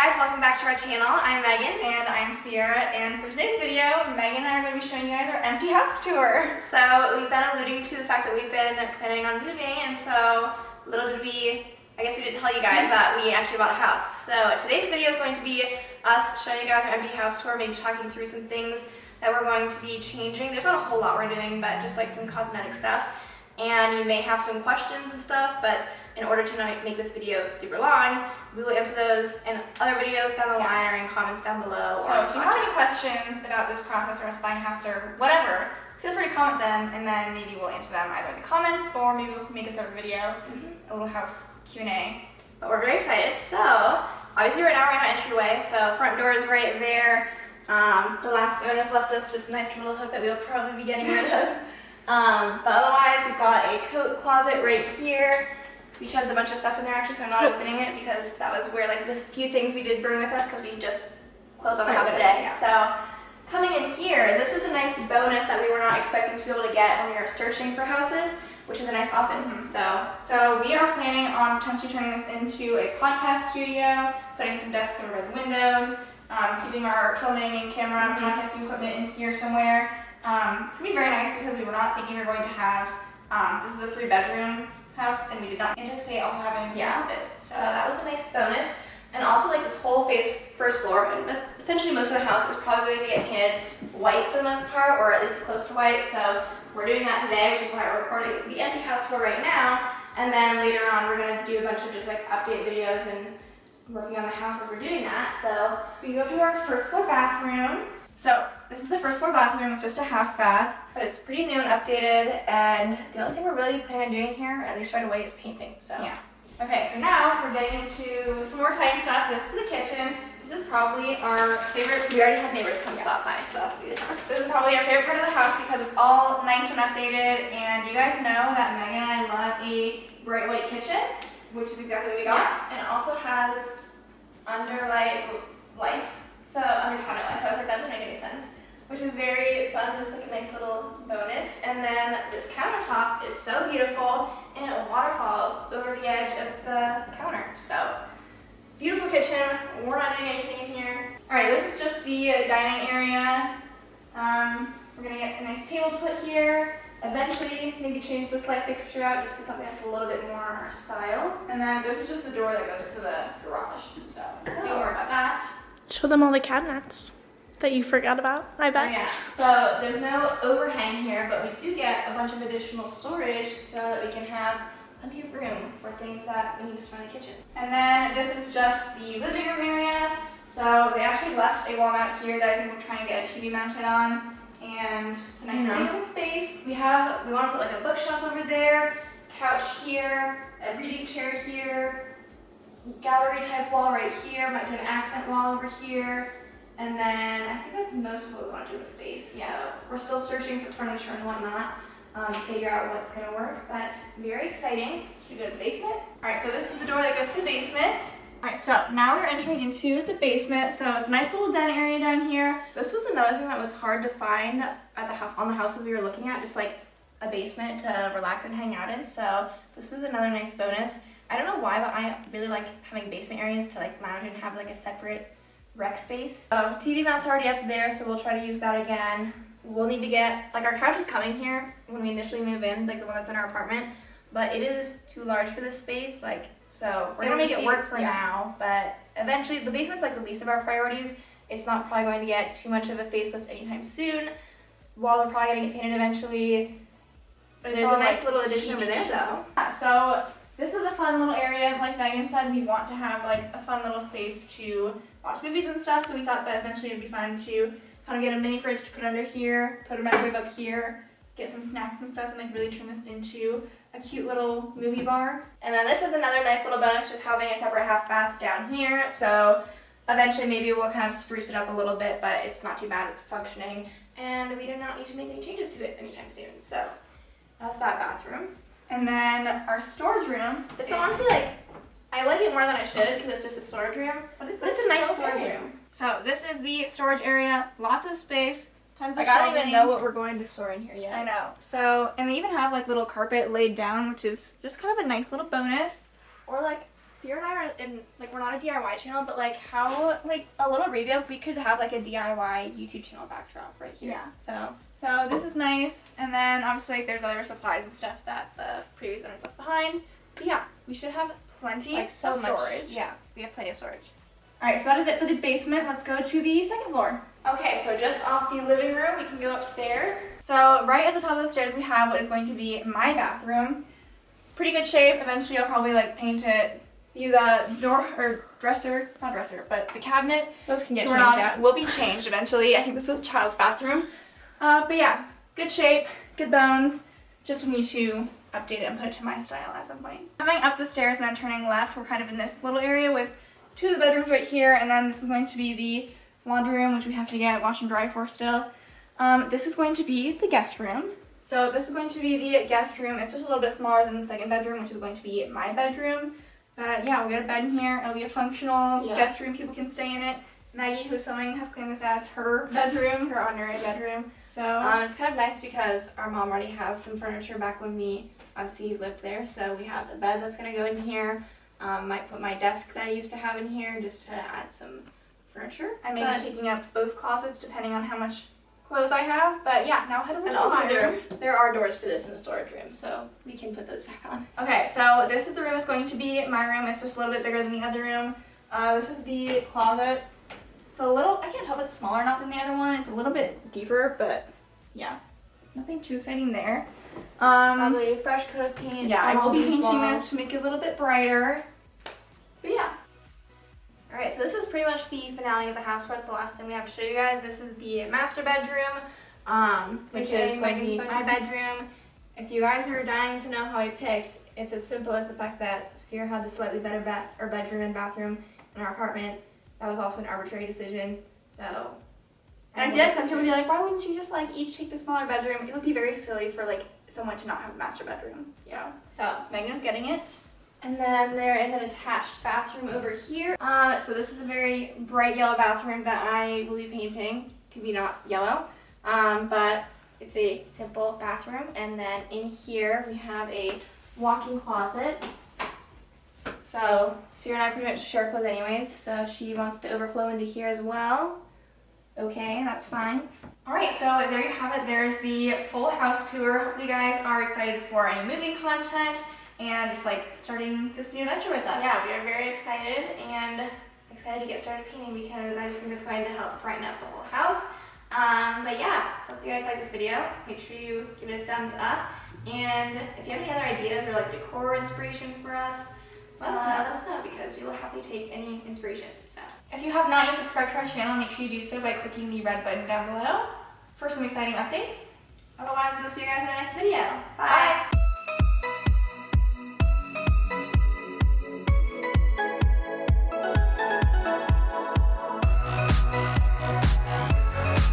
guys, welcome back to our channel. I'm Megan. And I'm Ciera, and for today's video, Megan and I are going to be showing you guys our empty house tour. So we've been alluding to the fact that we've been planning on moving, and so little did we, I guess we didn't tell you guys that we actually bought a house. So today's video is going to be us showing you guys our empty house tour, maybe talking through some things that we're going to be changing. There's not a whole lot we're doing, but just like some cosmetic stuff. And you may have some questions and stuff, but in order to not make this video super long, we will answer those in other videos down the line or in comments down below. So if you have any questions about this process or us buying a house or whatever, feel free to comment them, and then maybe we'll answer them either in the comments or maybe we'll make a separate video, a little house Q&A. But we're very excited. So obviously right now we're in our entryway, so front door is right there. The last owners left us this nice little hook that we'll probably be getting rid of. But otherwise we've got a coat closet right here. We shoved a bunch of stuff in there actually, so I'm not opening it because that was where like the few things we did bring with us because we just closed on the house today. Yeah. So coming in here, this was a nice bonus that we were not expecting to be able to get when we were searching for houses, which is a nice office. So we are planning on potentially turning this into a podcast studio, putting some desks over by the windows, keeping our filming and camera and podcasting equipment in here somewhere. It's going to be very nice because we were not thinking we were going to have, this is a 3-bedroom house, and we did not anticipate also having an office. So that was a nice bonus. And also like this whole first floor, and essentially most of the house is probably going to get painted white for the most part, or at least close to white. So we're doing that today, which is why we're recording the empty house tour right now. And then later on we're going to do a bunch of just like update videos and working on the house as we're doing that. So we go to our first floor bathroom. So this is the first floor bathroom. It's just a half bath, but it's pretty new and updated, and the only thing we're really planning on doing here, at least right away, is painting. So yeah. Okay, so now we're getting into some more exciting stuff. This is the kitchen. This is probably our favorite. We already had neighbors come stop by, so that's good. This is probably our favorite part of the house because it's all nice and updated, and you guys know that Megan and I love a bright white kitchen, which is exactly what we got. Yeah, and it also has underlight lights. So undercounted lights. I was like, that doesn't make any sense. Which is very fun, just like a nice little bonus. And then this countertop is so beautiful, and it waterfalls over the edge of the counter. So beautiful kitchen. We're not doing anything in here. All right, this is just the dining area. We're gonna get a nice table to put here. Eventually, maybe change this light fixture out just to something that's a little bit more our style. And then this is just the door that goes to the garage. So don't worry about that. Show them all the cabinets that you forgot about, I bet. Oh, yeah. So there's no overhang here, but we do get a bunch of additional storage so that we can have plenty of room for things that we need to store in the kitchen. And then this is just the living room area. So they actually left a wall mount here that I think we're trying to get a TV mounted on. And it's a nice living space. We want to put like a bookshelf over there, couch here, a reading chair here, gallery type wall right here, might do an accent wall over here, and then I think that's most of what we want to do in the space. Yeah. So we're still searching for furniture and whatnot, figure out what's going to work, but very exciting. Should we go to the basement? All right, so this is the door that goes to the basement. All right, so now we're entering into the basement. So it's a nice little den area down here. This was another thing that was hard to find at on the houses we were looking at, just like a basement to relax and hang out in. So this is another nice bonus. I don't know why, but I really like having basement areas to like lounge and have like a separate rec space. So TV mount's already up there, so we'll try to use that again. We'll need to get, like our couch is coming here when we initially move in, like the one that's in our apartment, but it is too large for this space, like, so we're gonna make it work for now, but eventually, the basement's like the least of our priorities. It's not probably going to get too much of a facelift anytime soon. Walls are probably gonna get painted eventually. But there's a nice little addition over there though. Yeah, so this is a fun little area. Like Megan said, we want to have like a fun little space to watch movies and stuff, so we thought that eventually it'd be fun to kind of get a mini fridge to put under here, put a microwave up here, get some snacks and stuff, and like really turn this into a cute little movie bar. And then this is another nice little bonus, just having a separate half bath down here. So eventually maybe we'll kind of spruce it up a little bit, but it's not too bad, it's functioning, and we do not need to make any changes to it anytime soon. So that's that bathroom. And then our storage room. It's honestly like, I like it more than I should because it's just a storage room, but it's a nice storage room. So this is the storage area, lots of space, tons of like, I don't shelving. even know what we're going to store in here yet. I know. So, and they even have like little carpet laid down, which is just kind of a nice little bonus. Or like Ciera and I are in, like, we're not a DIY channel, but like how, like, a little revamp, we could have like a DIY YouTube channel backdrop right here. Yeah. So this is nice, and then obviously like, there's other supplies and stuff that the previous owners left behind. But yeah, we should have plenty like so of much storage. Yeah, we have plenty of storage. Alright, so that is it for the basement. Let's go to the second floor. Okay, so just off the living room, we can go upstairs. So right at the top of the stairs we have what is going to be my bathroom. Pretty good shape. Eventually I'll probably like paint it, use a door or dresser, not dresser, but the cabinet. Those can get Doorknobs changed out. will be changed eventually. I think this is a child's bathroom. But yeah, good shape, good bones. Just need to update it and put it to my style at some point. Coming up the stairs and then turning left, we're kind of in this little area with two of the bedrooms right here, and then this is going to be the laundry room, which we have to get wash and dry for still. This is going to be the guest room. So this is going to be the guest room. It's just a little bit smaller than the second bedroom, which is going to be my bedroom. But yeah, we'll get a bed in here. It'll be a functional guest room. People can stay in it. Maggie, who's filming, has claimed this as her bedroom, her honorary bedroom. So it's kind of nice because our mom already has some furniture back when we obviously lived there. So we have the bed that's going to go in here. Might put my desk that I used to have in here just to add some furniture. I may be taking up both closets depending on how much clothes I have. But yeah, now head over And to also my room. there are doors for this in the storage room, so we can put those back on. Okay, so this is the room that's going to be my room. It's just a little bit bigger than the other room. This is the closet. It's a little, I can't tell if it's smaller or not than the other one. It's a little bit deeper, but yeah, nothing too exciting there. Probably a fresh coat of paint. Yeah, I on will all be these painting walls. this to make it a little bit brighter. But yeah. Alright, so this is pretty much the finale of the house for us. The last thing we have to show you guys. This is the master bedroom, which Okay, is going to be Megan's my bedroom. If you guys are dying to know how I picked, it's as simple as the fact that Ciera had the slightly better bedroom and bathroom in our apartment. That was also an arbitrary decision. So, And I feel like some people would be like, why wouldn't you just like each take the smaller bedroom? It would be very silly for like someone to not have a master bedroom. So Megan is getting it. and then there is an attached bathroom over here. So this is a very bright yellow bathroom that I will be painting to be not yellow. But it's a simple bathroom. And then in here we have a walk-in closet. So Ciera and I pretty much share clothes anyways, so she wants to overflow into here as well. Okay, that's fine. Alright, so there you have it. There's the full house tour. Hopefully you guys are excited for any moving content and just like starting this new adventure with us. Yeah, we are very excited and excited to get started painting because I just think it's going to help brighten up the whole house. But yeah, hope you guys like this video. Make sure you give it a thumbs up. And if you have any other ideas or like decor inspiration for us, let us know because we will happily take any inspiration. So, if you have not yet subscribed to our channel, make sure you do so by clicking the red button down below for some exciting updates. otherwise, we'll see you guys in the next video. Bye. Bye.